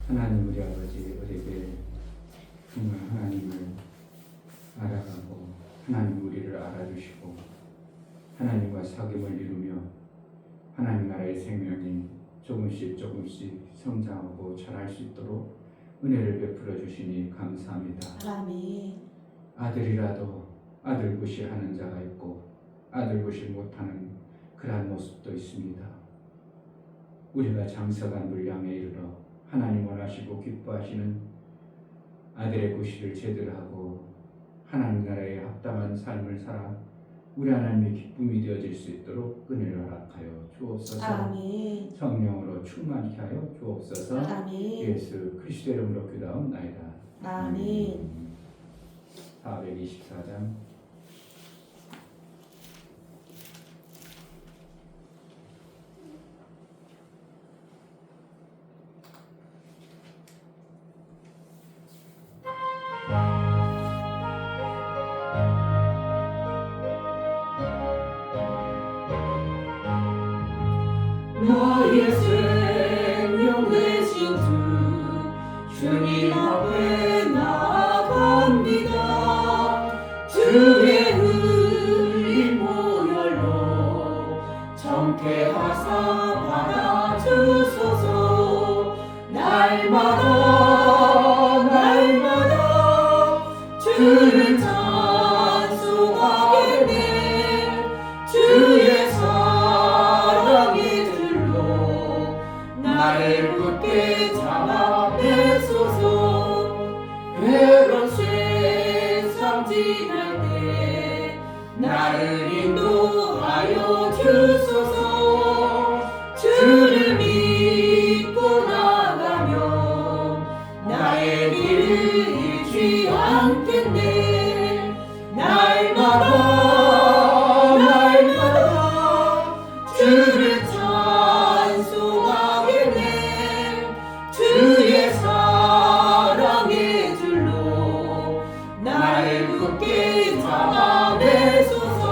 하나님 우리 아버지 우리에게 정말 하나님을 알아가고 하나님 우리를 알아주시고 하나님과 사귐을 이루며 하나님 나라의 생명이 조금씩 성장하고 자랄 수 있도록 은혜를 베풀어 주시니 감사합니다. 아멘. 아들이라도 아들굿이 하는 자가 있고 아들굿이 못하는 그러한 모습도 있습니다. 우리가 장성한 분량에 이르러 하나님 원하시고 기뻐하시는 아들의 굿이를 제대로 하고 하나님 나라에 합당한 삶을 살아 우리 하나님의 기쁨이 되어질 수 있도록 은혜를 허락하여 주옵소서. 아멘. 성령으로 충만케 하여 주옵소서. 아멘. 예수 그리스도 이름으로 기도하옵나이다. 아멘. 424장 나의 생명 되신 주님 앞에 나아갑니다. 주의 흘린 보혈로 정케 하사 받아주소서. 날마다 주를 찬송하겠네. 주의 사랑이 들로 나를 굳게 잡아 내소서. 외로운 세상 지날 때 나를 인도하여 주소서. 주를 믿고 나가면 나의 길을 잃지 않겠네. 날마다 주를 찬송하겠네. 주의 사랑의 줄로 나를 굳게 잡아내소서.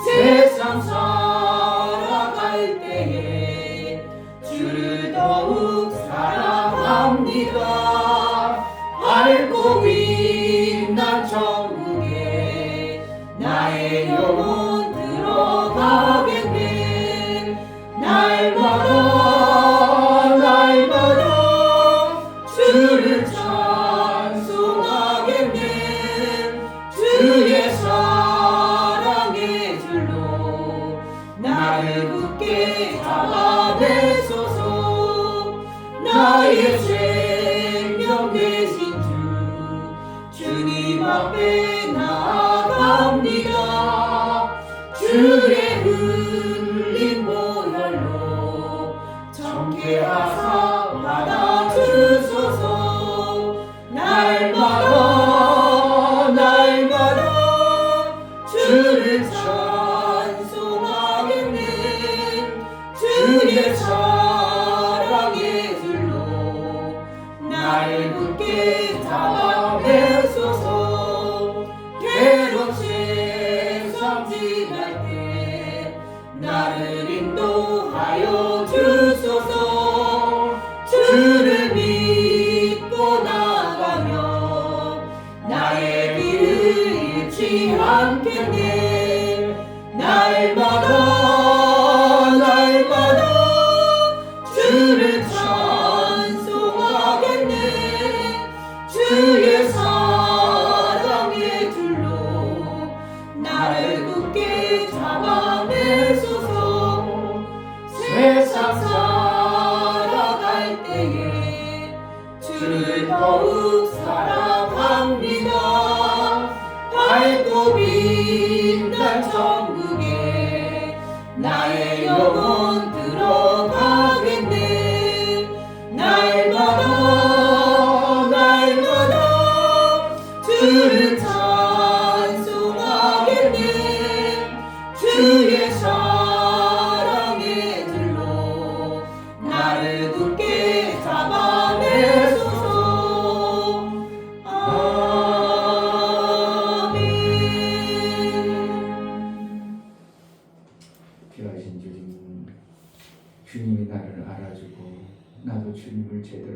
세상 살아갈 때에 주를 더욱 사랑합니다. 밝고 빛난 천국에 나의 영혼 들어가겠네. 날마다 주를 찬송하겠네. 주의 사랑의 줄로 나를 굳게 잡아내소서. 나의 생명 되신 주님 앞에 나아갑니다. 주의 흘린 보혈로 정케 하사 받아주소서. 날마다 주를 찬송하겠네. 주의 사랑의 줄로 나를 굳게 잡아내소서. 괴로운 세상 지날 때 나를 인도하여 주소서. 주를 믿고 나가면 나의 길을 잃지 않겠네. 날마다 주를 찬송하겠네. 주의 사랑의 줄로 나를 굳게 잡아내소서. 세상 살아갈 때에 주를 더욱 사랑합니다. 밝고 빛난 천국에 나의 영혼 들어가겠네. 날마다 주를 찬송하겠네. 주의 사랑의 들로 나를 굳게 잡아내소서. 아멘.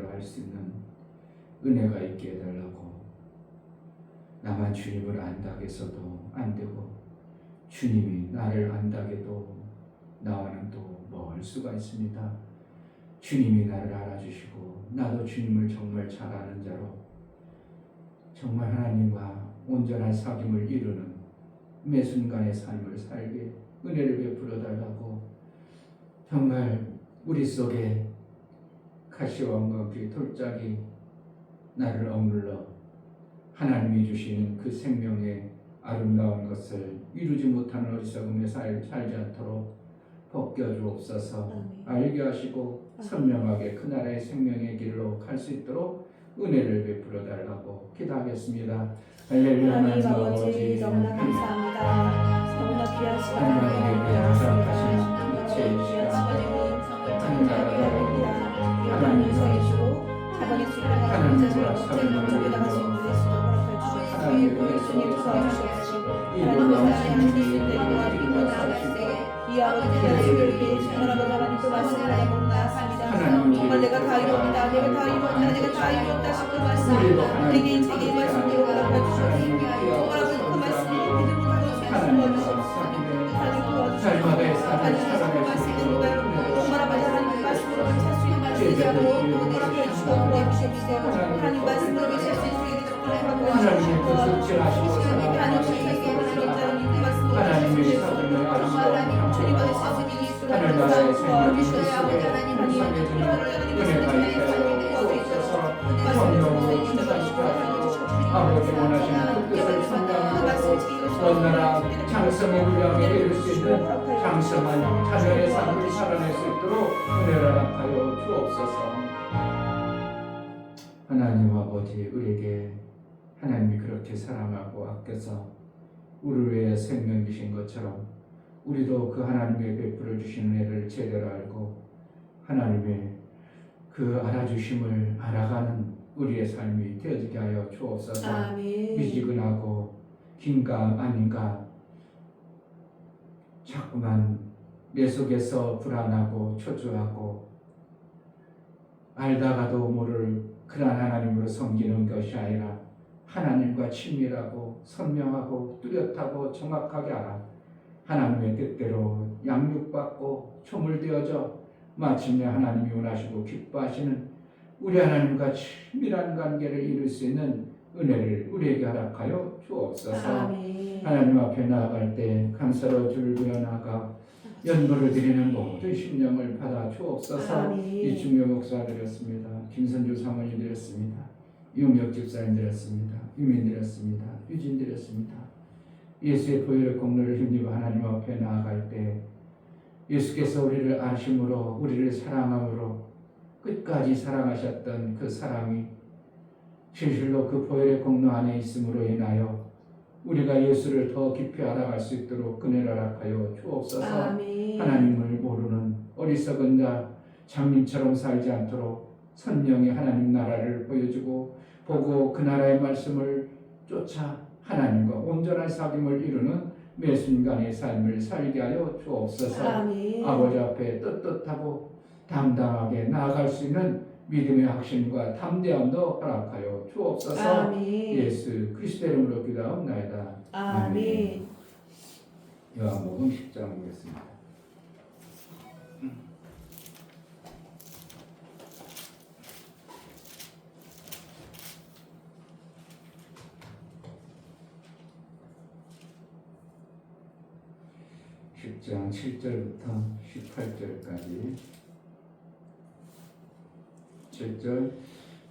제대로 할 수 있는 은혜가 있게 해달라고. 나만 주님을 안다고 해서도 안 되고 주님이 나를 안다고 해도 나와는 또 멀 수가 있습니다. 주님이 나를 알아주시고 나도 주님을 정말 잘 아는 자로 정말 하나님과 온전한 사귐을 이루는 매 순간의 삶을 살게 은혜를 베풀어 달라고. 정말 우리 속에 가시왕과 그 돌짝이 나를 억눌러 하나님이 주시는 그 생명의 아름다운 것을 이루지 못하는 어리석음에 살지 않도록 벗겨주옵소서. 알게 하시고 선명하게 그 나라의 생명의 길로 갈 수 있도록 은혜를 베풀어 달라고 기도하겠습니다. 할렐루야. 하나님 아버지 너무나 감사합니다. 너무나 귀한 시간을 하나님에게 허락하신 이체의 시간 하나님 인성해주고 자본의 수익을 하나님과 사랑을 적게 나갈 수 있는 예수로 허락해 주시옵소서. 예수님 구하주시옵소서. 하나님 사랑의 하나님 내리고 이 아버지의 수요를 위해 하나님 하나님께 말씀을 나갑니다. 정말 내가 다 이루었다, 내가 다 이루었다, 내가 다 이루었다 싶은 말씀, 내게 제게 말씀대로 허락해 주시옵소서. 정말 아버지 그 말씀을 믿음으로 하고 주옵소서. 하나님 도와주시옵소서. 하나님 말씀대로 정말 아버지 하나님 말씀으로 찰수 있는 제자로 허락해 주시고 도와주시옵소서. 하나님 말씀으로 찰수 있는 제자로 허락해 주시옵소서. 하나님의 사랑을 아름다운 주님의 사랑이 하늘나라의 생명이 속에 상해주는 은혜가 있게 하옵소서. 성령으로 충만시켜 아버지 원하시는 그 뜻을 성장하고 원나라 장성의 분량에 이룰 수 있는 장성한 자녀의 삶을 살아낼 수 있도록 은혜를 허락하여 주옵소서. 하나님 아버지, 우리에게 하나님이 그렇게 사랑하고 아껴서 우리를 위해 생명 주신 것처럼 우리도 그 하나님의 베풀어 주시는 은혜를 제대로 알고 하나님의 그 알아주심을 알아가는 우리의 삶이 되어지게 하여 주옵소서. 아멘. 미지근하고 긴가 아닌가 자꾸만 내 속에서 불안하고 초조하고 알다가도 모를 그런 하나님으로 섬기는 것이 아니라 하나님과 친밀하고 선명하고 뚜렷하고 정확하게 알아 하나님의 뜻대로 양육받고 초물되어져 마침내 하나님이 원하시고 기뻐하시는 우리 하나님과 친밀한 관계를 이룰 수 있는 은혜를 우리에게 허락하여 주옵소서. 아멘. 하나님 앞에 나아갈 때 감사로 주를 부여나가 연보를 드리는 모든 심령을 받아 주옵소서. 아멘. 이 중요 목사 드렸습니다. 김선주 사모님 드렸습니다. 유명 집사님 드렸습니다. 유민 드렸습니다. 유진 드렸습니다. 예수의 보혈의 공로를 힘입어 하나님 앞에 나아갈 때 예수께서 우리를 아심으로 우리를 사랑함으로 끝까지 사랑하셨던 그 사랑이 진실로 그 보혈의 공로 안에 있음으로 인하여 우리가 예수를 더 깊이 알아갈 수 있도록 은혜를 허락하여 주옵소서. 아멘. 하나님을 모르는 어리석은 자 장민처럼 살지 않도록 선명히 하나님 나라를 보여주고 보고 그 나라의 말씀을 쫓아 하나님과 온전한 사귐을 이루는 매 순간의 삶을 살게 하여 주옵소서. 아멘. 아버지 앞에 떳떳하고 담당하게 나아갈 수 있는 믿음의 확신과 담대함도 허락하여 주옵소서. 아멘. 예수 그리스도의 이름으로 기도하옵나이다. 아멘. 요한복음 10장 보겠습니다. 장 7절부터 18절까지 7절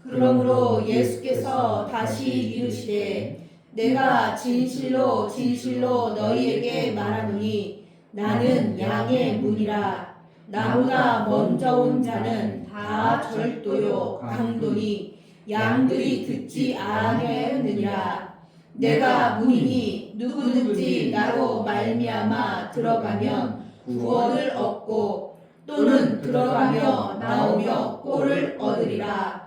그러므로 예수께서 다시 이르시되 내가 진실로 진실로 너희에게 말하노니 나는 양의 문이라. 나보다 먼저 온 자는 다 절도요 강도니 양들이 듣지 아니하였느니라. 내가 문이니 누구든지 나로 말미암아 들어가면 구원을 얻고 또는 들어가며 나오며 꼴을 얻으리라.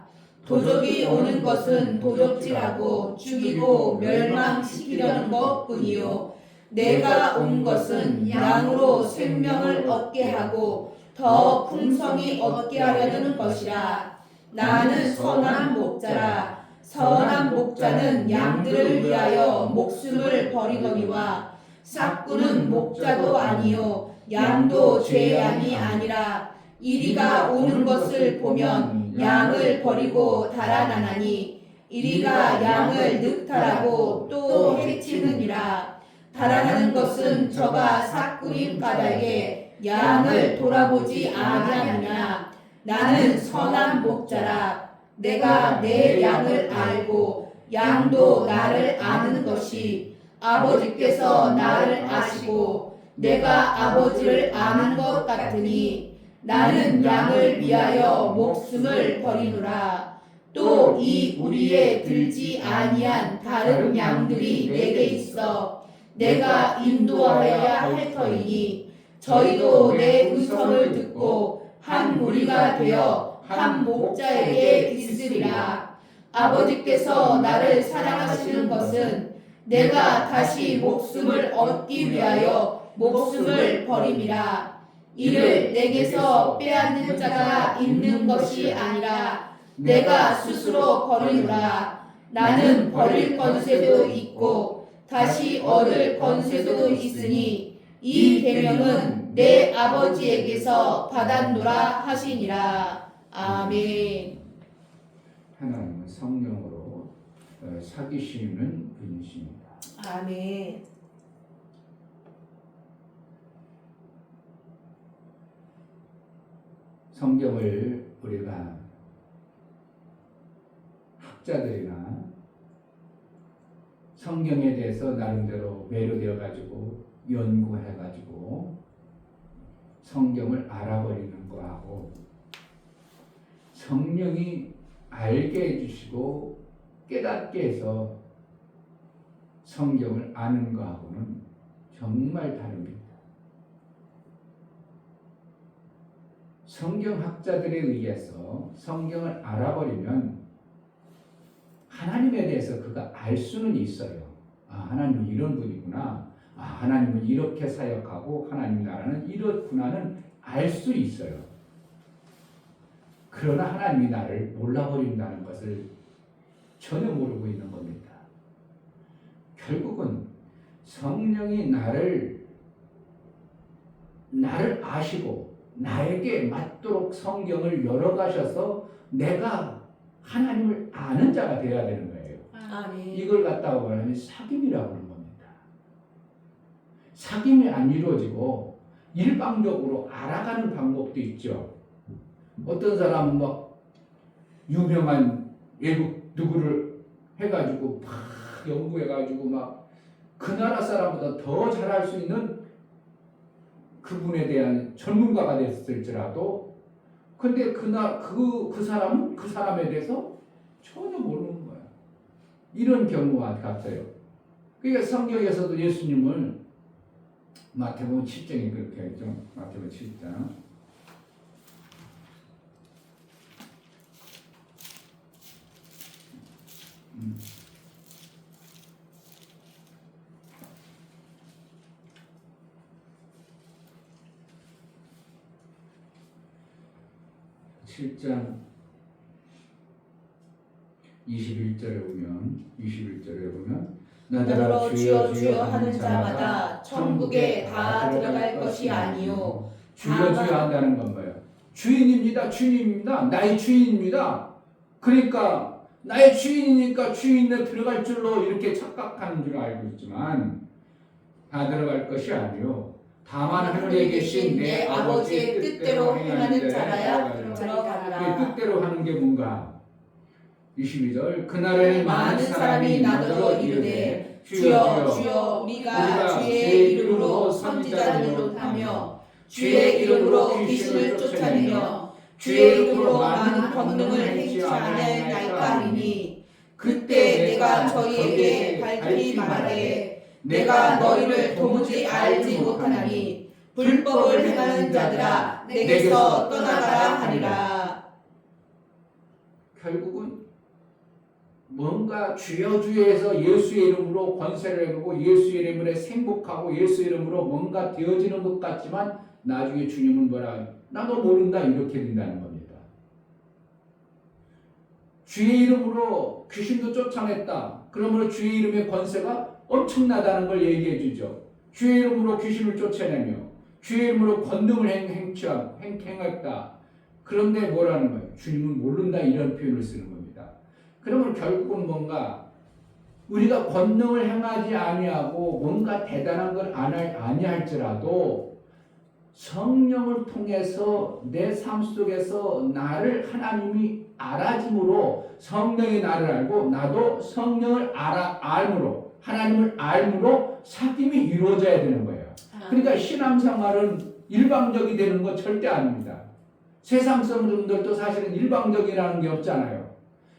도적이 오는 것은 도적질하고 죽이고 멸망시키려는 것뿐이요 내가 온 것은 양으로 생명을 얻게 하고 더 풍성히 얻게 하려는 것이라. 나는 선한 목자라. 선한 목자는 양들을 위하여 목숨을 버리거니와 삭구는 목자도 아니요 양도 제 양이 아니라 이리가 오는 것을 보면 양을 버리고 달아나나니 이리가 양을 늑탈하고 또 해치느니라. 달아나는 것은 저가 삭구인 까닭에 양을 돌아보지 아니하느냐. 나는 선한 목자라. 내가 내 양을 알고 양도 나를 아는 것이 아버지께서 나를 아시고 내가 아버지를 아는 것 같으니 나는 양을 위하여 목숨을 버리노라. 또 이 우리에 들지 아니한 다른 양들이 내게 있어 내가 인도하여야 할 터이니 저희도 내 음성을 듣고 한 무리가 되어 한 목자에게 있으리라. 아버지께서 나를 사랑하시는 것은 내가 다시 목숨을 얻기 위하여 목숨을 버림이라. 이를 내게서 빼앗는 자가 있는 것이 아니라 내가 스스로 버리노라. 나는 버릴 권세도 있고 다시 얻을 권세도 있으니 이 계명은 내 아버지에게서 받았노라 하시니라. 아멘. 하나님은 성령으로 사귀시는 분이십니다. 아멘. 성경을 우리가 학자들이나 성경에 대해서 나름대로 매료되어 가지고 연구해 가지고 성경을 알아버리는 거하고 성령이 알게 해주시고 깨닫게 해서 성경을 아는 거하고는 정말 다릅니다. 성경학자들에 의해서 성경을 알아버리면 하나님에 대해서 그가 알 수는 있어요. 아, 하나님은 이런 분이구나. 아, 하나님은 이렇게 사역하고 하나님 나라는 이렇구나는 알 수 있어요. 그러나 하나님이 나를 몰라버린다는 것을 전혀 모르고 있는 겁니다. 결국은 성령이 나를 아시고 나에게 맞도록 성경을 열어가셔서 내가 하나님을 아는 자가 되어야 되는 거예요. 아멘. 이걸 갖다가 말하면 사귐이라고 하는 겁니다. 사귐이 안 이루어지고 일방적으로 알아가는 방법도 있죠. 어떤 사람은 막 유명한 외국 누구를 해가지고 막 연구해가지고 막 그 나라 사람보다 더 잘할 수 있는 그분에 대한 전문가가 됐을지라도 근데 그 사람은 그 사람에 대해서 전혀 모르는 거야. 이런 경우가 같아요. 그러니까 성경에서도 예수님을 마태복음 7장에 그렇게 했죠. 마태복음 7장 7장 21절에 보면 너더러 주여 주여 하는 자마다 천국에 다 들어갈 것이 아니요 주여 주여 한다는 건 뭐예요? 주인입니다. 나의 주인입니다. 그러니까 나의 주인이니까 주인에 들어갈 줄로 이렇게 착각하는 줄 알고 있지만 다 들어갈 것이 아니요 다만 하늘에 계신 내 아버지의 뜻대로 행하는 자라야 들어가리라. 뜻대로 하는 게 뭔가? 22절 그날에 많은 사람이 나더러 이르되 주여 주여 우리가 주의 이름으로 선지자를 노릇하며 주의 이름으로 귀신을 쫓아내며 주의 이름으로 많은 권능을 행치 아니하였나이까 하리니 그때 내가 저희에게 밝히 말하되 내가 너희를 도무지 알지 못하나니 불법을 행하는 자들아 내게서 떠나가라 하리라. 결국은 뭔가 주여 주여해서 예수의 이름으로 권세를 해보고 예수의 이름으로 생복하고 예수의 이름으로 뭔가 되어지는 것 같지만 나중에 주님은 뭐라 나도 모른다 이렇게 된다는 겁니다. 주의 이름으로 귀신도 쫓아냈다. 그러므로 주의 이름의 권세가 엄청나다는 걸 얘기해 주죠. 주의 이름으로 귀신을 쫓아내며 주의 이름으로 권능을 행했다. 그런데 뭐라는 거예요? 주님은 모른다 이런 표현을 쓰는 겁니다. 그러면 결국은 뭔가 우리가 권능을 행하지 아니하고 뭔가 대단한 걸 아니할지라도 성령을 통해서 내 삶 속에서 나를 하나님이 알아줌으로 성령이 나를 알고 나도 성령을 알므로 하나님을 알므로 사귐이 이루어져야 되는 거예요. 그러니까 신앙생활은 일방적이 되는 건 절대 아닙니다. 세상 사람들도 사실은 일방적이라는 게 없잖아요.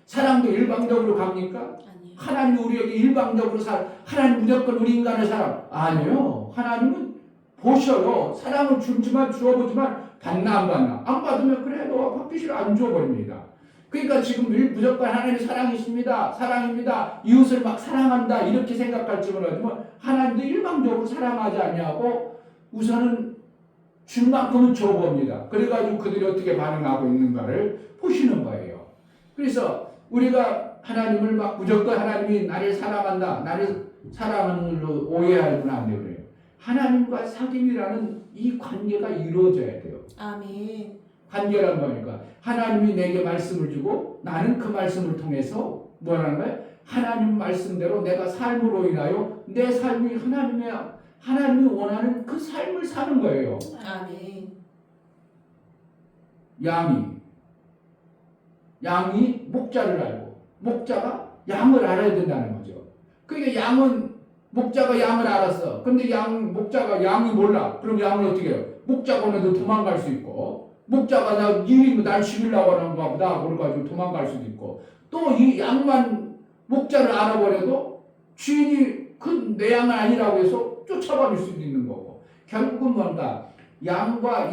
사랑도 일방적으로 갑니까? 아니요. 하나님이 우리에게 일방적으로 하나님 무조건 우리 인간의 사랑 아니에요. 하나님은 보셔요. 사랑을 주어보지만 받나 안 받나. 안 받으면 그래 너가 받기 싫어 안 줘버립니다. 그러니까 지금 무조건 하나님이 사랑이십니다. 사랑입니다. 이웃을 막 사랑한다 이렇게 생각할지 몰라지만 하나님도 일방적으로 사랑하지 아니하고 우선은 줄 만큼은 줘봅니다. 그래가지고 그들이 어떻게 반응하고 있는가를 보시는 거예요. 그래서 우리가 하나님을 막 무조건 하나님이 나를 사랑한다, 나를 사랑하는 걸로 오해하면 안 돼요. 그래요. 하나님과 사귐이라는 이 관계가 이루어져야 돼요. 아멘. 관계란 뭐니까 하나님이 내게 말씀을 주고 나는 그 말씀을 통해서 뭐라는 거예요? 하나님 말씀대로 내가 삶으로 인하여 내 삶이 하나님이 원하는 그 삶을 사는 거예요. 아멘. 양이 목자를 알고 목자가 양을 알아야 된다는 거죠. 그러니까 양은 목자가 양을 알았어. 근데 목자가 양이 몰라. 그럼 양을 어떻게 해요? 목자가 오는데 도망갈 수 있고 목자가 날 죽이려고 하는가 보다 그래가지고 도망갈 수도 있고 또 이 양만 목자를 알아버려도 주인이 그 내 양은 아니라고 해서 쫓아버릴 수도 있는 거고 결국은 뭔가 양과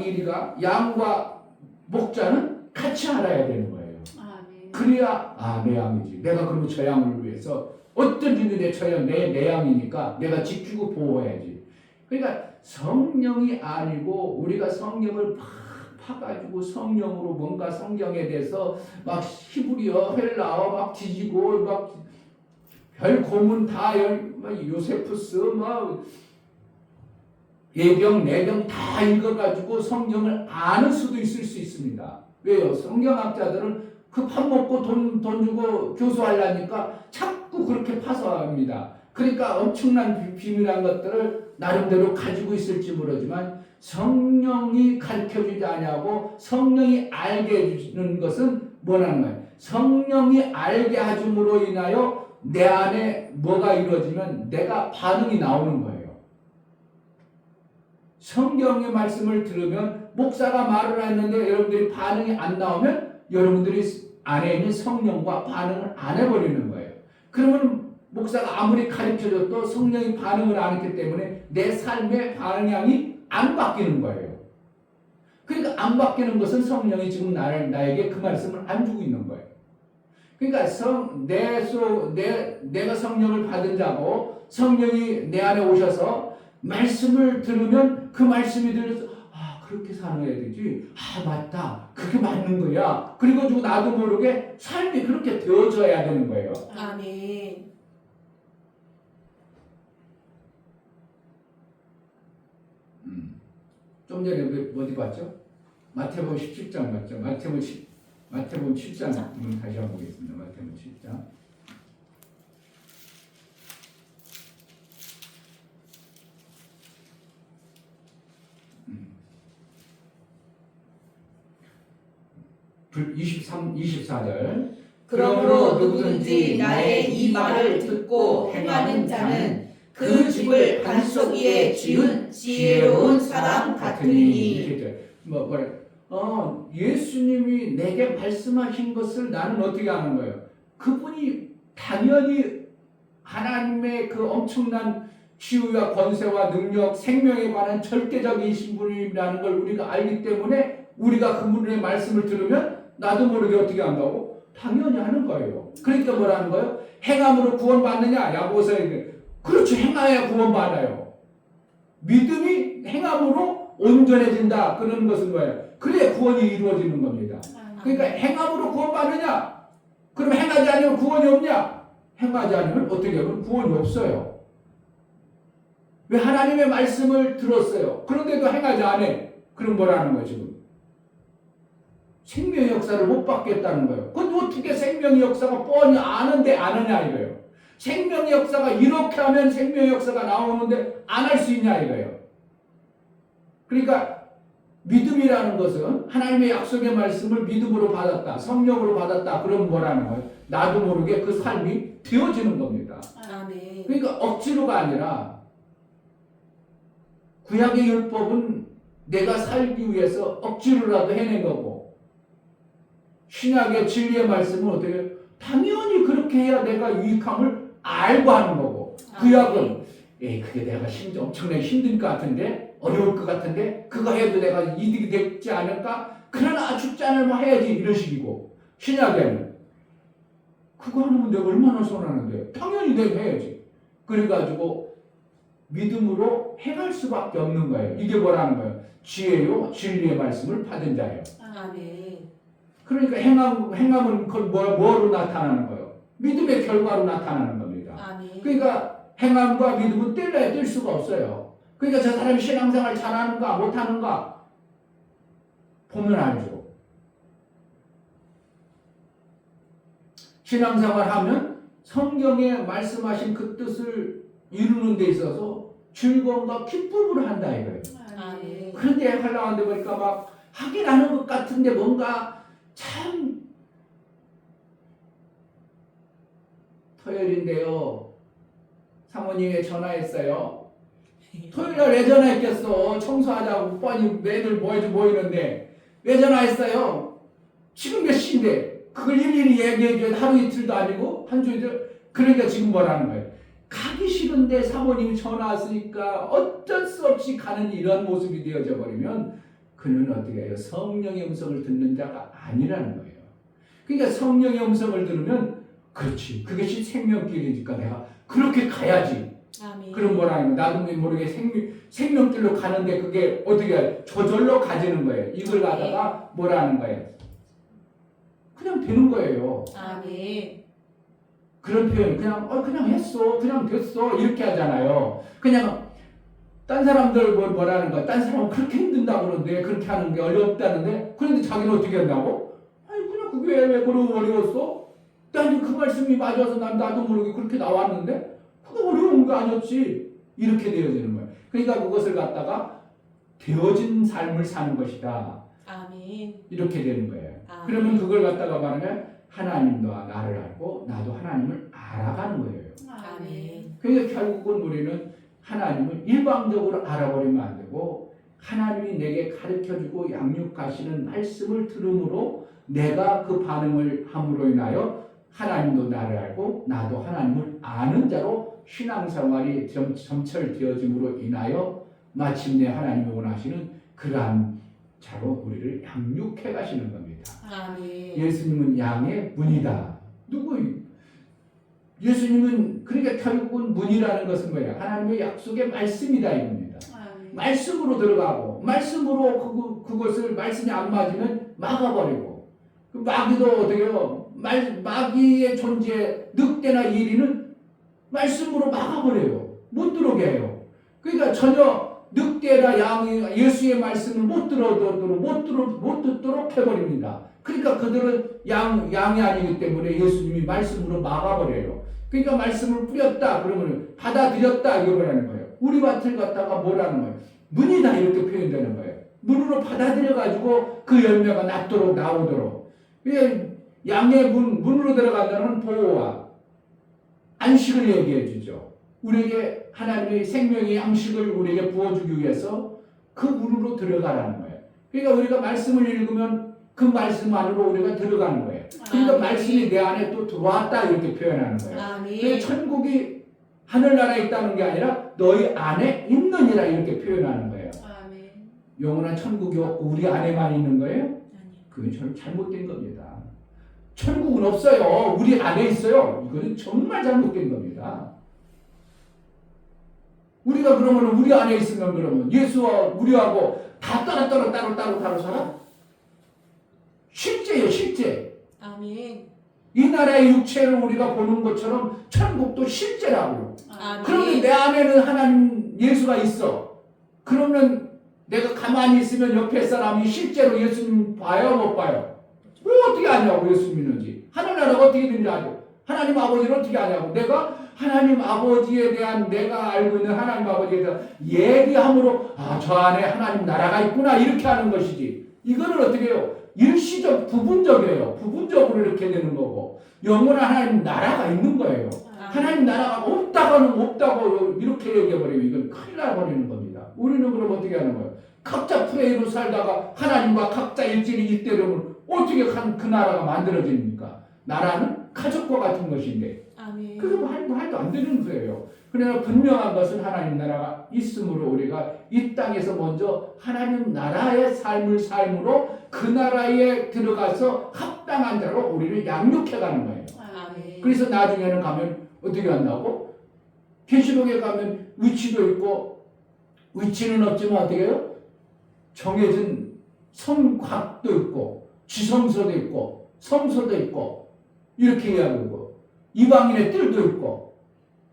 목자는 같이 알아야 되는 거예요. 아멘. 그래야 내 양이지. 내가 그러면 저 양을 위해서 어떤지는 내 양이니까 내가 지키고 보호해야지. 그러니까 성령이 아니고 우리가 성령을 파가지고 성령으로 뭔가 성경에 대해서 막 히브리어, 헬라어 막 뒤지고 막 별 고문 다 요세푸스 막 예경, 내경 다 읽어가지고 성경을 아는 수도 있을 수 있습니다. 왜요? 성경학자들은 그 밥 먹고 돈 주고 교수하려니까 자꾸 그렇게 파서 합니다. 그러니까 엄청난 비밀한 것들을 나름대로 가지고 있을지 모르지만 성령이 가르쳐주지 아니하고 성령이 알게 해주는 것은 뭐라는 거예요? 성령이 알게 하줌으로 인하여 내 안에 뭐가 이루어지면 내가 반응이 나오는 거예요. 성경의 말씀을 들으면 목사가 말을 했는데 여러분들이 반응이 안 나오면 여러분들이 안에 있는 성령과 반응을 안 해버리는 거예요. 그러면 목사가 아무리 가르쳐줘도 성령이 반응을 안 했기 때문에 내 삶의 방향이 안 바뀌는 거예요. 그러니까 안 바뀌는 것은 성령이 지금 나에게 그 말씀을 안 주고 있는 거예요. 그러니까 내가 성령을 받은 자고 성령이 내 안에 오셔서 말씀을 들으면 그 말씀이 들려서 그렇게 살아야 되지. 맞다. 그게 맞는 거야. 그래가지고 나도 모르게 삶이 그렇게 되어져야 되는 거예요. 아멘. 좀 전에 어디 봤죠? 마태복음 17장 맞죠? 마태복음 7장 다시 한번 보겠습니다. 마태복음 7장. 음. 24절. 그러므로 누구든지 나의 이 말을 듣고 행하는 자는 그 집을 반석 위에 지은 지혜로운 사람 같으니. 예수님이 내게 말씀하신 것을 나는 어떻게 하는 거예요? 그분이 당연히 하나님의 그 엄청난 치유와 권세와 능력, 생명에 관한 절대적이신 분이라는 걸 우리가 알기 때문에 우리가 그분의 말씀을 들으면 나도 모르게 어떻게 한다고? 당연히 하는 거예요. 그러니까 뭐라는 거예요? 행함으로 구원받느냐? 야고보서에 그렇죠. 행하여야 구원받아요. 믿음이 행함으로 온전해진다. 그런 것은 뭐예요? 그래야 구원이 이루어지는 겁니다. 그러니까 행함으로 구원받느냐? 그럼 행하지 않으면 구원이 없냐? 행하지 않으면 어떻게 하면 구원이 없어요. 왜 하나님의 말씀을 들었어요? 그런데도 행하지 않아. 그럼 뭐라는 거예요 지금? 생명의 역사를 못 받겠다는 거예요. 근데 어떻게 생명의 역사가 뻔히 아는데 아느냐 이거예요. 생명의 역사가 이렇게 하면 생명의 역사가 나오는데 안 할 수 있냐 이거예요. 그러니까 믿음이라는 것은 하나님의 약속의 말씀을 믿음으로 받았다. 성령으로 받았다. 그럼 뭐라는 거예요? 나도 모르게 그 삶이 되어지는 겁니다. 아멘. 그러니까 억지로가 아니라 구약의 율법은 내가 살기 위해서 억지로라도 해낸 거고 신약의 진리의 말씀은 어떻게 해요? 당연히 그렇게 해야 내가 유익함을 알고 하는 거고 구약은 그게 내가 엄청나게 힘들 것 같은데 어려울 것 같은데 그거 해도 내가 이득이 되지 않을까? 그러나 죽지 않으면 해야지 이런 식이고 신약에는 그거 하면 내가 얼마나 손하는데 당연히 내가 해야지. 그래가지고 믿음으로 행할 수밖에 없는 거예요. 이게 뭐라는 거예요? 지혜요 진리의 말씀을 받은 자예요. 아멘. 그러니까 행함은 그걸 뭐로 나타나는 거예요? 믿음의 결과로 나타나는 겁니다. 아멘. 그러니까 행함과 믿음은 뗄 수가 없어요. 그러니까 저 사람이 신앙생활 잘하는가 못하는가 보면 알죠. 신앙생활 하면 성경에 말씀하신 그 뜻을 이루는 데 있어서 즐거움과 기쁨으로 한다 이거예요. 아멘. 그런데 하려고 하는데 보니까 막 하긴 하는 것 같은데 뭔가 참 토요일인데요. 사모님이 전화했어요. 토요일날 왜 전화했겠어? 청소하자고 뻔히 매일 모이는데 왜 전화했어요? 지금 몇 시인데 그걸 일일이 얘기해줘야 하루 이틀도 아니고 한 주일. 그러니까 지금 뭐라는 거예요? 가기 싫은데 사모님이 전화 왔으니까 어쩔 수 없이 가는 이런 모습이 되어져 버리면 그는 어떻게 해요? 성령의 음성을 듣는 자가 아니라는 거예요. 그러니까 성령의 음성을 들으면 그렇지 그것이 생명길이니까 내가 그렇게 가야지. 아멘. 그럼 뭐라는 거예요? 나도 모르게 생명길로 가는데 그게 어떻게 해요? 저절로 가지는 거예요. 이걸 가다가 뭐라는 거예요? 그냥 되는 거예요. 아멘. 그런 표현 그냥 했어 그냥 됐어 이렇게 하잖아요. 그냥 딴 사람들 뭐라는 거야? 딴 사람은 그렇게 힘든다고 그러는데 그렇게 하는 게 어렵다는데 그런데 자기는 어떻게 한다고? 아니 그냥 그게 왜 그러고 어려웠어? 나는 그 말씀이 맞아서 나도 모르게 그렇게 나왔는데 그거 어려운 거 아니었지? 이렇게 되어지는 거예요. 그러니까 그것을 갖다가 되어진 삶을 사는 것이다. 아멘. 이렇게 되는 거예요. 아멘. 그러면 그걸 갖다가 말하면 하나님도 나를 알고 나도 하나님을 알아가는 거예요. 아멘. 그러니까 결국은 우리는 하나님을 일방적으로 알아버리면 안 되고 하나님이 내게 가르쳐주고 양육하시는 말씀을 들음으로 내가 그 반응을 함으로 인하여 하나님도 나를 알고 나도 하나님을 아는 자로 신앙생활이 점철되어짐으로 인하여 마침내 하나님이 원하시는 그러한 자로 우리를 양육해 가시는 겁니다. 아멘. 예수님은 양의 문이다. 예수님은 그러니까 결국은 문이라는 것은 뭐예요? 하나님의 약속의 말씀이다 이겁니다. 말씀으로 들어가고 말씀으로 그것을 말씀이 안 맞으면 막아버리고 그 마귀도 어떻게 해요? 마귀의 존재 늑대나 이리는 말씀으로 막아버려요. 못 들어오게 해요. 그러니까 전혀 늑대나 양이 예수의 말씀을 못 듣도록 해버립니다. 그러니까 그들은 양이 아니기 때문에 예수님이 말씀으로 막아버려요. 그러니까 말씀을 뿌렸다 그러면 받아들였다 이거 뭐라는 거예요. 우리 밭을 갖다가 뭐라는 거예요. 문이다 이렇게 표현되는 거예요. 문으로 받아들여가지고 그 열매가 나오도록. 양의 문으로 들어간다는 보호와 안식을 얘기해 주죠. 우리에게 하나님의 생명의 양식을 우리에게 부어주기 위해서 그 문으로 들어가라는 거예요. 그러니까 우리가 말씀을 읽으면 그 말씀 안으로 우리가 들어가는 거예요. 그러니까 말씀이 내 안에 또 들어왔다 이렇게 표현하는 거예요. 아멘. 천국이 하늘나라에 있다는 게 아니라 너희 안에 있느니라 이렇게 표현하는 거예요. 아멘. 영원한 천국이 없고 우리 안에만 있는 거예요? 아니요. 그건 잘못된 겁니다. 천국은 없어요. 우리 안에 있어요. 이거는 정말 잘못된 겁니다. 우리가 그러면 우리 안에 있으면 그러면 예수와 우리하고 다 따로 살아? 실제예요, 실제. 아멘. 이 나라의 육체를 우리가 보는 것처럼 천국도 실제라고요. 그런데 아멘. 내 안에는 하나님 예수가 있어. 그러면 내가 가만히 있으면 옆에 사람이 실제로 예수님 봐요, 못 봐요? 뭐 어떻게 아냐고, 예수 믿는지. 하늘나라가 어떻게 되는지 아죠. 하나님 아버지를 어떻게 아냐고. 내가 하나님 아버지에 대한, 내가 알고 있는 하나님 아버지에 대한 얘기함으로 저 안에 하나님 나라가 있구나 이렇게 하는 것이지. 이거는 어떻게 해요? 일시적, 부분적이에요. 부분적으로 이렇게 되는 거고, 영원한 하나님 나라가 있는 거예요. 하나님 나라가 없다고는 없다고 이렇게 얘기해버리면 이건 큰일 나버리는 겁니다. 우리는 그럼 어떻게 하는 거예요? 각자 프레이로 살다가 하나님과 각자 일진이 이때로는 어떻게 그 나라가 만들어집니까? 나라는 가족과 같은 것인데 아멘. 그게 말도 안 되는 거예요. 그러나 분명한 것은 하나님 나라가 있으므로 우리가 이 땅에서 먼저 하나님 나라의 삶으로 그 나라에 들어가서 합당한 대로 우리를 양육해가는 거예요. 아멘. 그래서 나중에는 가면 어떻게 한다고? 계시록에 가면 위치도 있고 위치는 없지만 어떻게 해요? 정해진 성곽도 있고 지성소도 있고 성소도 있고 이렇게 이야기하고 이방인의 뜰도 있고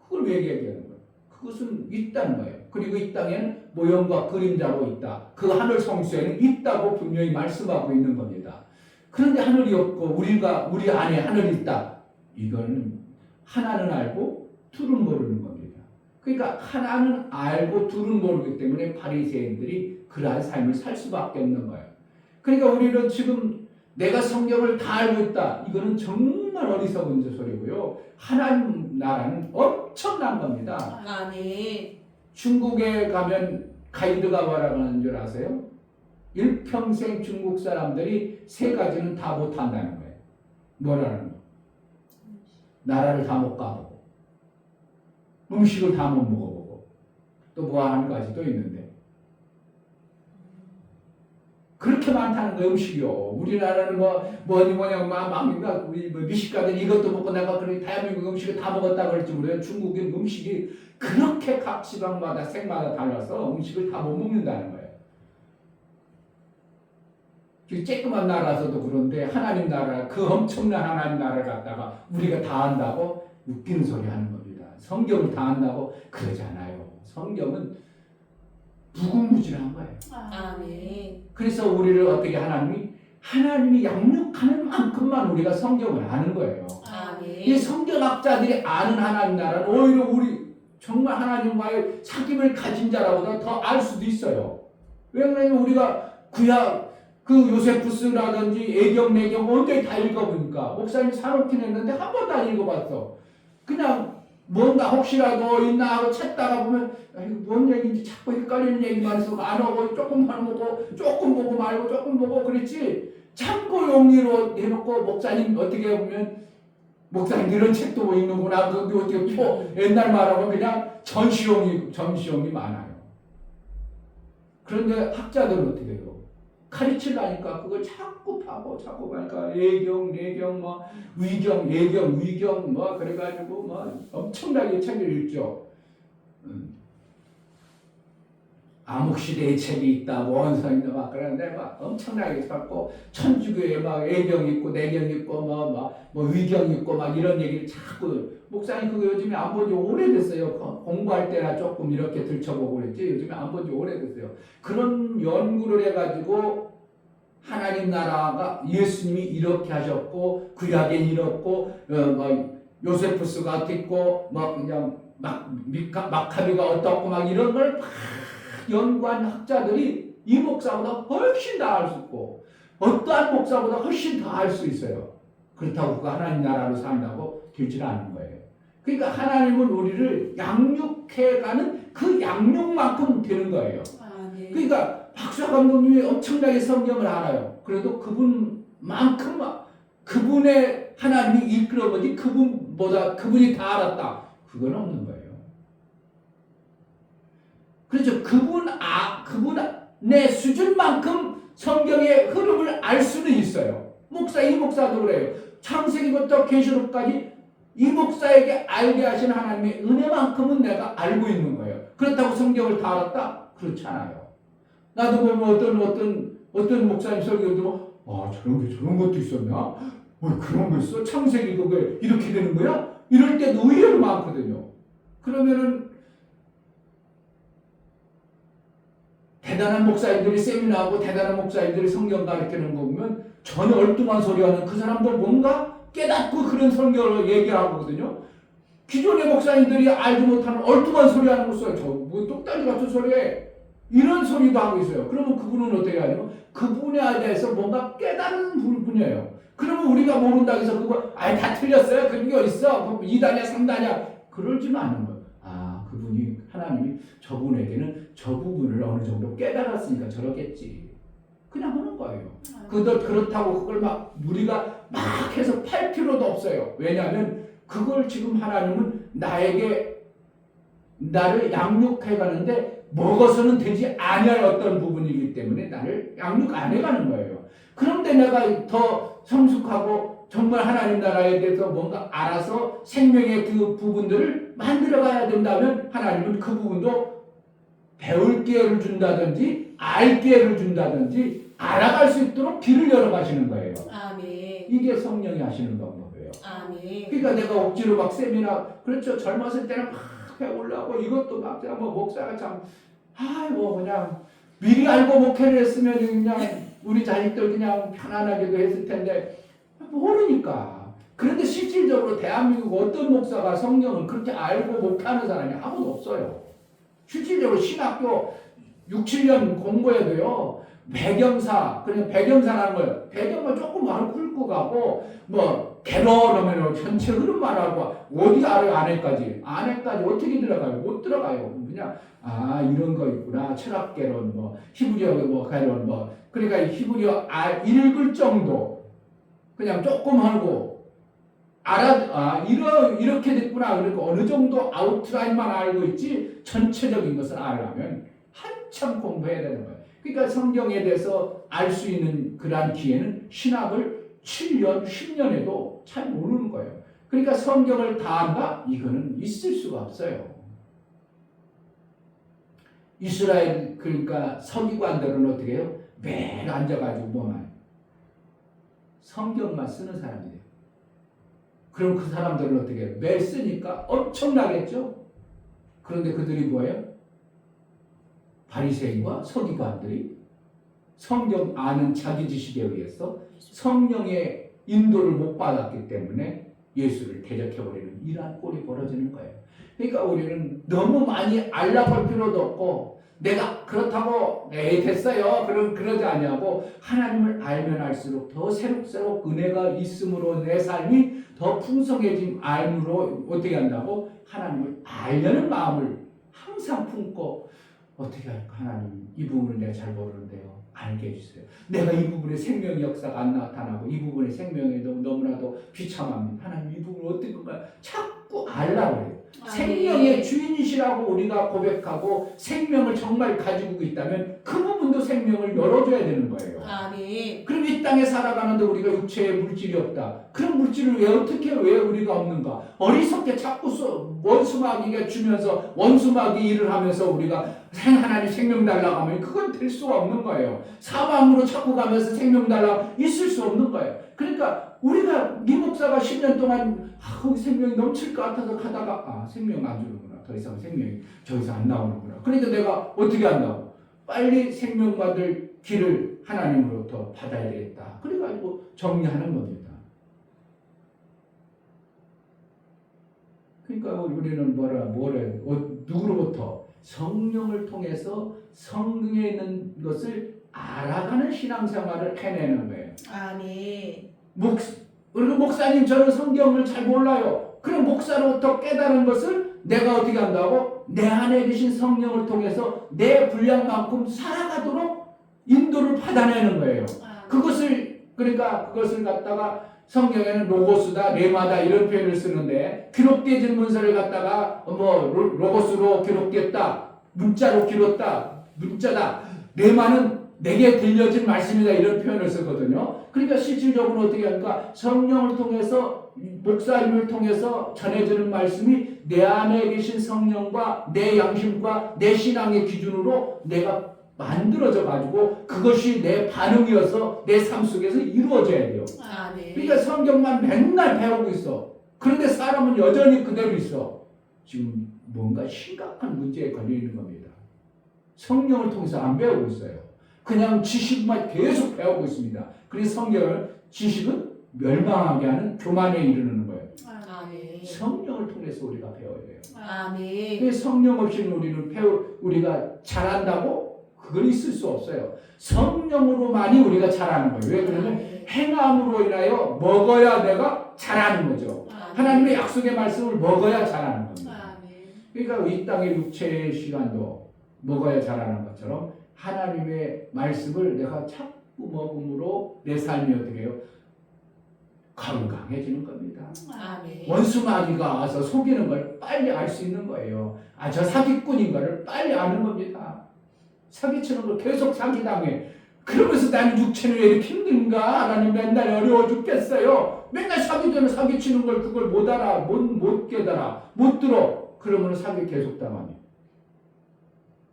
그걸 왜 얘기하는 거예요? 그것은 있다는 거예요. 그리고 이 땅에는 모형과 그림자로 있다. 그 하늘 성소에는 있다고 분명히 말씀하고 있는 겁니다. 그런데 하늘이 없고 우리 안에 하늘이 있다. 이거는 하나는 알고 둘은 모르는 겁니다. 그러니까 하나는 알고 둘은 모르기 때문에 바리새인들이 그러한 삶을 살 수밖에 없는 거예요. 그러니까 우리는 지금 내가 성경을 다 알고 있다. 이거는 정말 어리석은 소리고요. 하나님 나라는 엄청난 겁니다. 아멘. 중국에 가면 가이드가 뭐라고 하는 줄 아세요? 일평생 중국 사람들이 세 가지는 다 못한다는 거예요. 뭐라는 거? 나라를 다 못 가보고 음식을 다 못 먹어보고 또 뭐 한 가지도 있는데 그렇게 많다는 거 음식이요. 우리나라는 미식가들 이것도 먹고 내가 그런 대한민국 음식을 다 먹었다 그럴지 모르겠어요. 중국의 음식이 그렇게 각 지방마다 색마다 달라서 음식을 다 못 먹는다는 거예요. 쬐끄만 나라서도 그런데 하나님 나라, 그 엄청난 하나님 나라를 갖다가 우리가 다 안다고 웃기는 소리 하는 겁니다. 성경을 다 안다고 그러지 않아요. 성경은 무궁무진한 거예요. 아멘. 그래서 우리를 어떻게 하나님이 양육하는 만큼만 우리가 성경을 아는 거예요. 아멘. 이 성경학자들이 아는 하나님 나라는 오히려 우리 정말 하나님과의 사귐을 가진 자라보다 더 알 수도 있어요. 왜냐하면 우리가 구약 그 요세푸스라든지 애경, 내경 언제 다 읽어보니까 목사님 사놓긴 했는데 한 번도 안 읽어봤어. 그냥 뭔가 혹시라도 있나 하고 찾다가 보면 뭔 얘기인지 자꾸 헷갈리는 얘기만 있어. 안 하고 조금만 보고 조금 보고 말고 조금 보고 그랬지. 참고 용리로 해놓고 목사님 어떻게 보면 목사님 이런 책도 뭐 읽는구나. 근데 어떻게 또 옛날 말하면 그냥 전시용이 많아요. 그런데 학자들은 어떻게 해요? 가르치려니까 그걸 자꾸 파고 자꾸 가니까 예경, 내경, 위경, 예경, 위경 그래가지고 엄청나게 책을 읽죠. 암흑시대의 책이 있다, 원서인데 그런데 엄청나게 찾고 천주교에 예경 있고 내경 있고 위경 있고 이런 얘기를 자꾸 목사님 그거 요즘에 안 본 지 오래됐어요. 공부할 때나 조금 이렇게 들춰보고 그랬지 요즘에 안 본 지 오래됐어요. 그런 연구를 해가지고 하나님 나라가 예수님이 이렇게 하셨고 구약엔 이렇고 요세푸스가 어땠고 그냥 마카비가 어떻고 이런 걸 연구한 학자들이 이 목사보다 훨씬 더 알 수 있고 어떠한 목사보다 훨씬 더 알 수 있어요. 그렇다고 그가 하나님 나라로 산다고 되질 않은 거예요. 그러니까 하나님은 우리를 양육해가는 그 양육만큼 되는 거예요. 아멘. 그러니까 박수아 감독님이 엄청나게 성경을 알아요. 그래도 그분만큼 그분의 하나님이 이끌어보지 그분보다 그분이 다 알았다. 그건 없는 거예요. 그렇죠. 그분의 수준만큼 성경의 흐름을 알 수는 있어요. 이 목사도 그래요. 창세기부터 계시록까지 이 목사에게 알게 하신 하나님의 은혜만큼은 내가 알고 있는 거예요. 그렇다고 성경을 다 알았다? 그렇지 않아요. 나도 보면 어떤 목사님 설교 들으면 저런 것도 있었나? 그런 거 있어? 창세기 그게 이렇게 되는 거야? 이럴 때도 의외로 많거든요. 그러면은 대단한 목사님들이 세미나하고 대단한 목사님들이 성경 가르치는 거 보면 전혀 엉뚱한 소리하는 그 사람들 뭔가 깨닫고 그런 성경을 얘기하거든요. 기존의 목사님들이 알지 못하는 엉뚱한 소리하는 거 써요. 뭐 똑딱이 같은 소리에 이런 소리도 하고 있어요. 그러면 그분은 어떻게 하냐면 그분에 대해서 뭔가 깨달은 부분이에요. 그러면 우리가 모른다고 해서 그거 다 틀렸어요. 그런 게 있어. 2단이야 3단이야. 그러지는 않는 거예요. 그분이 하나님이 저분에게는 저 부분을 어느 정도 깨달았으니까 저러겠지. 그냥 하는 거예요. 그렇다고 그걸 막 우리가 막 해서 팔 필요도 없어요. 왜냐하면 그걸 지금 하나님은 나를 양육해 가는데 먹어서는 되지 아니할 어떤 부분이기 때문에 나를 양육 안 해가는 거예요. 그런데 내가 더 성숙하고 정말 하나님 나라에 대해서 뭔가 알아서 생명의 그 부분들을 만들어가야 된다면 하나님은 그 부분도 배울 기회를 준다든지 알 기회를 준다든지 알아갈 수 있도록 길을 열어가시는 거예요. 아멘. 이게 성령이 하시는 방법이에요. 아멘. 그러니까 내가 억지로 막 세미나 그렇죠. 젊었을 때는 막 배우려고 이것도 막 제가 뭐 목사가 참 그냥 미리 알고 목회를 했으면 그냥 우리 자식들 그냥 편안하게도 했을 텐데 모르니까. 그런데 실질적으로 대한민국 어떤 목사가 성경을 그렇게 알고 목회하는 사람이 아무도 없어요. 실질적으로 신학교 6, 7년 공부해도요. 배경사, 그냥 배경사라는 거예요. 배경만 조금 바로 굵고 가고 개론하면 전체 흐름 말하고 어디 알아요? 안에까지 어떻게 들어가요? 못 들어가요. 그냥 이런 거 있구나. 철학개론 히브리어 개론 그러니까 히브리어 읽을 정도 그냥 조금 하고 이렇게 됐구나. 그러니까 어느 정도 아웃라인만 알고 있지 전체적인 것을 알려면 한참 공부해야 되는 거예요. 그러니까 성경에 대해서 알 수 있는 그러한 기회는 신학을 7년, 10년에도 잘 모르는 거예요. 그러니까 성경을 다 안다? 이거는 있을 수가 없어요. 이스라엘 그러니까 서기관들은 어떻게 해요? 매일 앉아가지고 성경만 쓰는 사람이 돼요. 그럼 그 사람들은 어떻게 해요? 매일 쓰니까 엄청나겠죠? 그런데 그들이 뭐예요? 바리새인과 서기관들이 성경 아는 자기 지식에 의해서 성령의 인도를 못 받았기 때문에 예수를 대적해버리는 이러한 꼴이 벌어지는 거예요. 그러니까 우리는 너무 많이 알라고 할 필요도 없고 내가 그렇다고 됐어요. 그러지 아니하고 하나님을 알면 알수록 더 새록새록 은혜가 있음으로 내 삶이 더 풍성해진 알므로 어떻게 한다고? 하나님을 알려는 마음을 항상 품고 어떻게 할까? 하나님 이 부분을 내가 잘 모르는데요. 알게 해주세요. 내가 이 부분에 생명의 역사가 안 나타나고 이 부분에 생명이 너무나도 비참합니다. 하나님 이 부분을 어떻게 할까? 자꾸 알라고 해요. 생명의 주인이시라고 우리가 고백하고 생명을 정말 가지고 있다면 그 부분도 생명을 열어줘야 되는 거예요. 아멘. 그럼 이 땅에 살아가는데 우리가 육체에 물질이 없다. 그런 물질을 왜 우리가 없는가? 어리석게 자꾸 원수마귀가 주면서 원수마귀 일을 하면서 우리가 하나님 생명 달라고 하면 그건 될 수가 없는 거예요. 사방으로 자꾸 가면서 생명 달라고 있을 수 없는 거예요. 그러니까 우리가 이 목사가 10년 동안 거기 생명이 넘칠 것 같아서 가다가 생명 안 주는구나. 더 이상 생명이 저기서 안 나오는구나. 그러니까 내가 어떻게 한다고? 빨리 생명 받을 길을 하나님으로부터 받아야 되겠다. 그래가지고 정리하는 겁니다. 그러니까 우리는 누구로부터? 성령을 통해서 성경에 있는 것을 알아가는 신앙생활을 해내는 거예요. 아멘. 그리고 목사님 저는 성경을 잘 몰라요. 그럼 목사로부터 깨달은 것을 내가 어떻게 한다고? 내 안에 계신 성령을 통해서 내 분량만큼 살아가도록 인도를 받아내는 거예요. 그것을 갖다가 성경에는 로고스다, 레마다 이런 표현을 쓰는데 기록되어진 문서를 갖다가 로고스로 기록됐다, 문자로 기록다, 문자다. 레마는 내게 들려진 말씀이다 이런 표현을 쓰거든요. 그러니까 실질적으로 어떻게 할까? 성령을 통해서 목사님을 통해서 전해지는 말씀이 내 안에 계신 성령과 내 양심과 내 신앙의 기준으로 내가 만들어져 가지고 그것이 내 반응이어서 내 삶 속에서 이루어져야 돼요. 아멘. 그러니까 성경만 맨날 배우고 있어. 그런데 사람은 여전히 그대로 있어. 지금 뭔가 심각한 문제에 걸려 있는 겁니다. 성령을 통해서 안 배우고 있어요. 그냥 지식만 계속 배우고 있습니다. 그래서 성경을 지식은 멸망하게 하는 교만에 이르는 거예요. 아멘. 성령을 통해서 우리가 배워야 돼요. 아멘. 왜 성령 없이는 우리가 잘한다고? 그건 있을 수 없어요. 성령으로만이 우리가 잘하는 거예요. 왜 그러면 행함으로 인하여 먹어야 내가 잘하는 거죠. 하나님의 약속의 말씀을 먹어야 잘하는 겁니다. 그러니까 이 땅의 육체의 시간도 먹어야 잘하는 것처럼 하나님의 말씀을 내가 자꾸 먹음으로 내 삶이 어떻게 해요? 건강해지는 겁니다. 아멘. 원수 마귀가 와서 속이는 걸 빨리 알 수 있는 거예요. 저 사기꾼인 거를 빨리 아는 겁니다. 사기치는 걸 계속 사기당해. 그러면서 나는 육체는 왜 이렇게 힘든가? 나는 맨날 어려워 죽겠어요. 맨날 사기전에 사기치는 걸 그걸 못 알아, 못 깨달아, 못 들어. 그러면 사기 계속 당하니.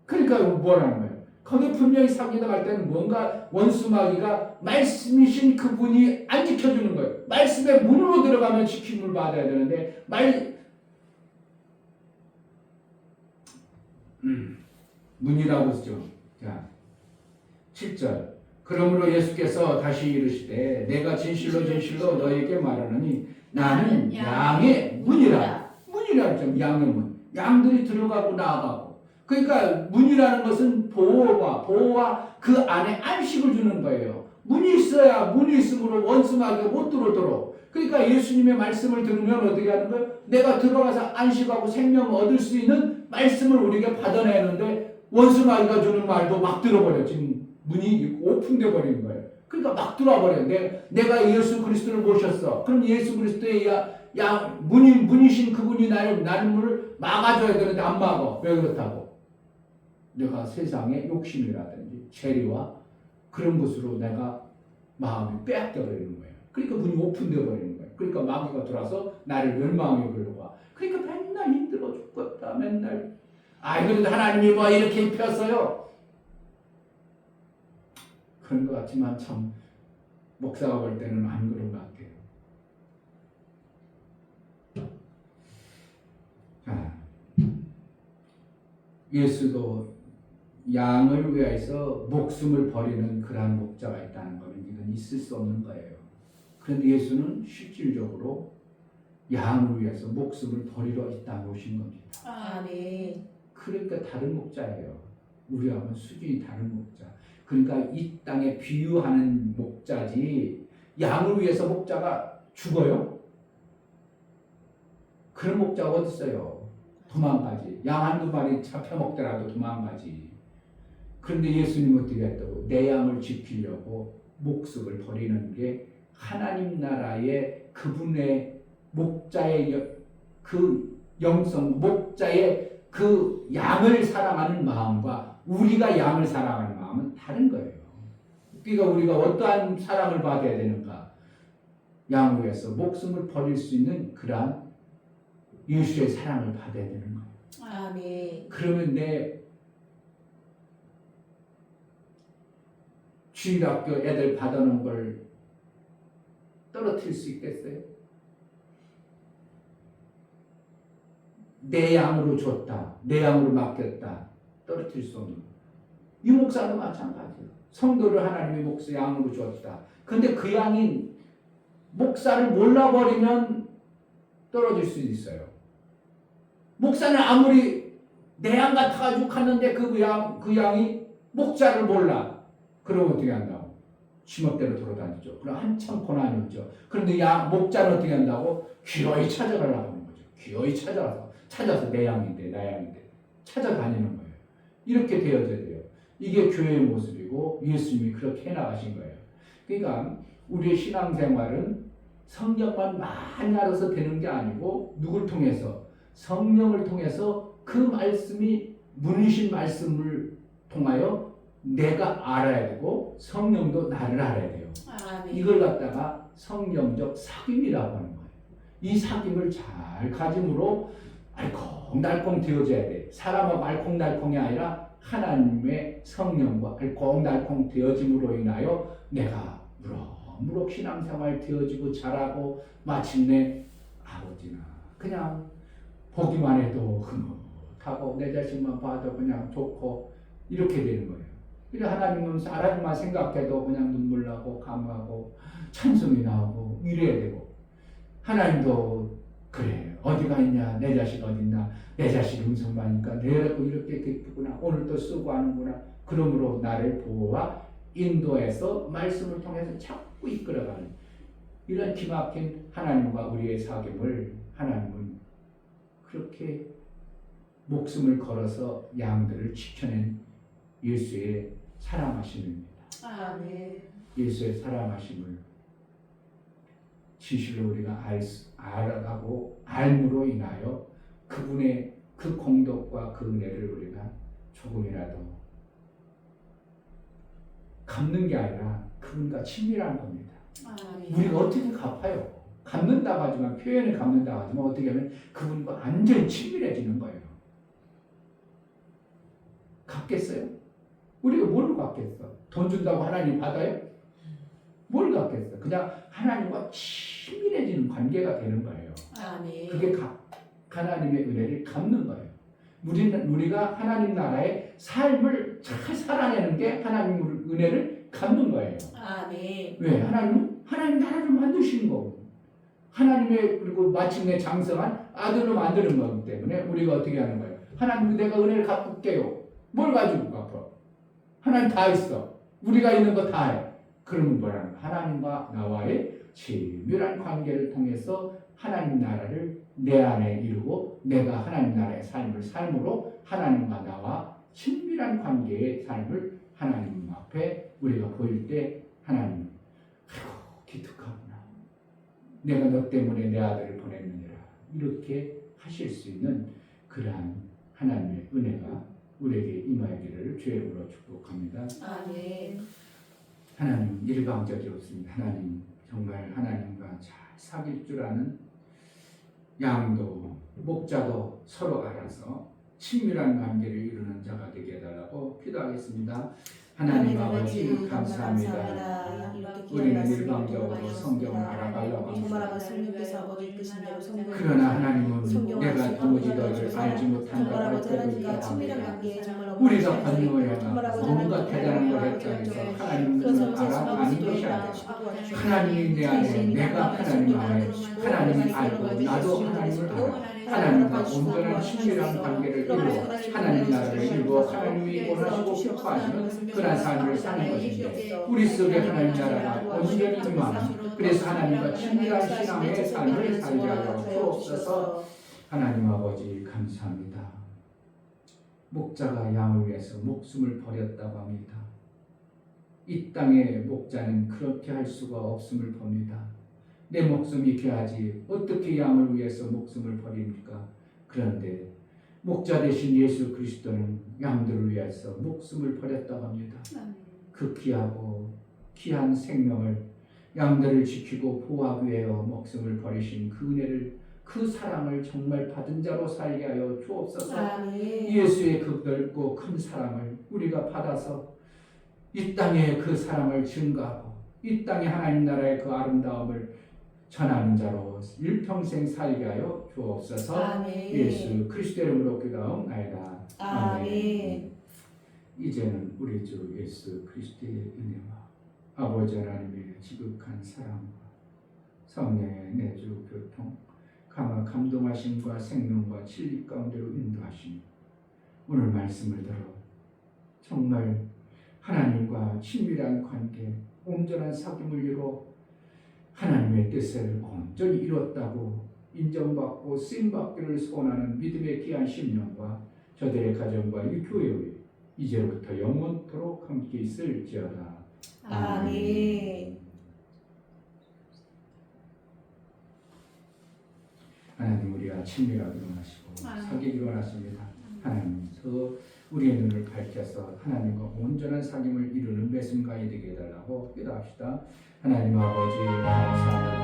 그러니까 뭐라는 거예요? 거기 분명히 사기당할 때는 뭔가 원수 마귀가 말씀이신 그분이 안 지켜주는 거예요. 말씀의 문으로 들어가면 지킴을 받아야 되는데 문이라고 쓰죠. 자, 7절. 그러므로 예수께서 다시 이르시되 내가 진실로 진실로 너에게 말하노니 나는 양의 문이라. 문이라고 좀 양의 문. 양들이 들어가고 나가고. 그러니까 문이라는 것은 보호와 그 안에 안식을 주는 거예요. 문이 있어야 문이 있으므로 원수 마귀가 못 들어오도록. 그러니까 예수님의 말씀을 들으면 어떻게 하는 거예요? 내가 들어가서 안식하고 생명을 얻을 수 있는 말씀을 우리에게 받아내는데 원수 마귀가 주는 말도 막 들어버려. 지금 문이 오픈되어 버리는 거예요. 그러니까 막 들어와 버려요. 내가 예수 그리스도를 모셨어. 그럼 예수 그리스도의 문이신 그분이 나는 문을 막아줘야 되는데 안 막아. 왜 그렇다고? 내가 세상의 욕심이라든지 재리와 그런 것으로 내가 마음이 빼앗겨 버리는 거예요. 그러니까 문이 오픈되어 버리는 거예요. 그러니까 마귀가 들어와서 나를 멸망하게 끌려고 와. 그러니까 맨날 힘들어 죽겠다. 맨날 그래도 하나님이 뭐 이렇게 입혔어요. 그런 것 같지만 참 목사가 볼 때는 안 그런 것 같아요. 예수도 양을 위해서 목숨을 버리는 그러한 목자가 있다는 것은 이건 있을 수 없는 거예요. 그런데 예수는 실질적으로 양을 위해서 목숨을 버리러 이 땅에 오신 겁니다. 아멘. 그러니까 다른 목자예요. 우리하고는 수준이 다른 목자. 그러니까 이 땅에 비유하는 목자지 양을 위해서 목자가 죽어요? 그런 목자가 어디 있어요? 도망가지. 양 한두 마리 잡혀먹더라도 도망가지. 그런데 예수님은 어떻게 했다고? 내 양을 지키려고 목숨을 버리는 게 하나님 나라의 그분의 목자의 그 영성, 목자의 그 양을 사랑하는 마음과 우리가 양을 사랑하는 마음은 다른 거예요. 그러니까 우리가 어떠한 사랑을 받아야 되는가? 양을 위해서 목숨을 버릴 수 있는 그러한 예수의 사랑을 받아야 되는 거예요. 아멘. 그러면 내 주일학교 애들 받아놓은 걸 떨어뜨릴 수 있겠어요? 내 양으로 줬다, 내 양으로 맡겼다, 떨어뜨릴 수 없는 거예요. 이 목사도 마찬가지예요. 성도를 하나님의 목사 양으로 줬다. 근데 그 양이 목사를 몰라버리면 떨어질 수 있어요. 목사는 아무리 내 양 같아가지고 갔는데 그 양이 목자를 몰라. 그러면 어떻게 한다고? 지멋대로 돌아다니죠. 그럼 한참 고난이었죠. 그런데 목자는 어떻게 한다고? 기어이 찾아가려고 하는 거죠. 기어이 찾아서 내 양인데, 나 양인데 찾아다니는 거예요. 이렇게 되어져야 돼요. 이게 교회의 모습이고 예수님이 그렇게 해나가신 거예요. 그러니까 우리의 신앙생활은 성경만 많이 알아서 되는 게 아니고 누굴 통해서? 성령을 통해서 그 말씀이 문이신 말씀을 통하여 내가 알아야 되고 성령도 나를 알아야 돼요. 아멘. 이걸 갖다가 성령적 사귐이라고 하는 거예요. 이 사귐을 잘 가짐으로 알콩달콩 되어져야 돼. 사람하고 알콩달콩이 아니라 하나님의 성령과 알콩달콩 되어짐으로 인하여 내가 무럭무럭 신앙생활 되어지고 자라고 마침내 아버지나 그냥 보기만 해도 흐뭇하고 내 자신만 봐도 그냥 좋고 이렇게 되는 거예요. 그래서 하나님만 생각해도 그냥 눈물 나고 감하고 찬송이 나오고 이래야 되고, 하나님도 그래 어디가 있냐, 내 자식 어딨나, 내 자식 음성만이니까 내라고 이렇게 기쁘구나, 오늘 또 쓰고 하는구나. 그러므로 나를 보호와 인도해서 말씀을 통해서 자꾸 이끌어가는 이런 기막힌 하나님과 우리의 사귐을 하나님은 그렇게 목숨을 걸어서 양들을 지켜낸 예수의 사랑하심입니다. 아멘. 예수의 사랑하심을 진실로 우리가 알아가고 알므로 인하여 그분의 그 공덕과 그 은혜를 우리가 조금이라도 갚는 게 아니라 그분과 친밀한 겁니다. 아멘. 우리가 어떻게 갚아요? 갚는다고 하지만, 표현을 갚는다고 하지만 어떻게 하면 그분과 완전히 친밀해지는 거예요. 갚겠어요? 우리가 뭘 갚겠어? 돈 준다고 하나님 받아요? 뭘 갚겠어? 그냥 하나님과 친밀해지는 관계가 되는 거예요. 아멘. 그게 하나님의 은혜를 갚는 거예요. 우리가 하나님 나라의 삶을 잘 살아내는 게 하나님 은혜를 갚는 거예요. 아멘. 왜? 하나님 나라를 만드시는 거고, 하나님의 그리고 마침내 장성한 아들로 만드는 거기 때문에 우리가 어떻게 하는 거예요? 하나님, 내가 은혜를 갚을게요. 뭘 가지고 갚아? 하나님 다 있어. 우리가 있는 거 다 해. 그러면 뭐라는 거야? 하나님과 나와의 친밀한 관계를 통해서 하나님 나라를 내 안에 이루고, 내가 하나님 나라의 삶으로 하나님과 나와 친밀한 관계의 삶을 하나님 앞에 우리가 보일 때, 하나님, 아이고 기특하구나, 내가 너 때문에 내 아들을 보냈느니라, 이렇게 하실 수 있는 그러한 하나님의 은혜가 우리에게 임하기를 주의 이름으로 축복합니다. 아멘. 하나님 일방적이었습니다. 하나님 정말 하나님과 잘 사귈 줄 아는 양도 목자도 서로 알아서 친밀한 관계를 이루는 자가 되게 해달라고 기도하겠습니다. 하나님 아버지 감사합니다. 우리는 일방적으로 성경을 알아가려고 합니다. 그러나 하나님은 내가 도무지 너를 알지 못한다고 할 때도 있다. 우리가 권능을 해가 뭔가 대단한 걸 했다 해서 하나님을 아는 것이 아니라, 하나님이 내 안에, 내가 하나님 안에, 하나님을 알고 나도 하나님을 알아 하나님과 온전한 친밀한 관계를 이루어 하나님 나라를 이루어 하나님이 원하시고 기뻐하시는 그런 삶을 사는 것인데, 우리 속에 하나님 나라가 온전히 임하는, 그래서 하나님과 친밀한 신앙의 삶을 살게 하여 주옵소서. 하나님 아버지 감사합니다. 목자가 양을 위해서 목숨을 버렸다고 합니다. 이 땅의 목자는 그렇게 할 수가 없음을 봅니다. 내 목숨이 귀하지 어떻게 양을 위해서 목숨을 버립니까? 그런데 목자 되신 예수 그리스도는 양들을 위해서 목숨을 버렸다고 합니다. 그 귀한 생명을, 양들을 지키고 보호하기 위해 목숨을 버리신 그 은혜를, 그 사랑을 정말 받은 자로 살게 하여 주옵소서. 예수의 그 넓고 큰 사랑을 우리가 받아서 이 땅에 그 사랑을 증거하고 이 땅에 하나님 나라의 그 아름다움을 전하는 자로 일평생 살게 하여 주옵소서. 예수 그리스도의 이름으로 기도하옵나이다. 아멘. 이제는 우리 주 예수 그리스도의 은혜와 아버지 하나님의 지극한 사랑과 성령의 내주 교통, 강화 감동하심과 생명과 진리 가운데로 인도하시니, 오늘 말씀을 들어 정말 하나님과 친밀한 관계, 온전한 사귐을 이루어 하나님의 뜻을 온전히 이뤘다고 인정받고 쓰임받기를 소원하는 믿음의 귀한 심령과 저들의 가정과 이 교회의 이제부터 영원토록 함께 있을지어다. 아멘. 하나님, 우리와 친밀하기로 하시고 사귀기로 하십니다. 하나님, 우리의 눈을 밝혀서 하나님과 온전한 사귐을 이루는 매 순간이 되게 해달라고 기도합시다. 하나님 아버지 감사합니다.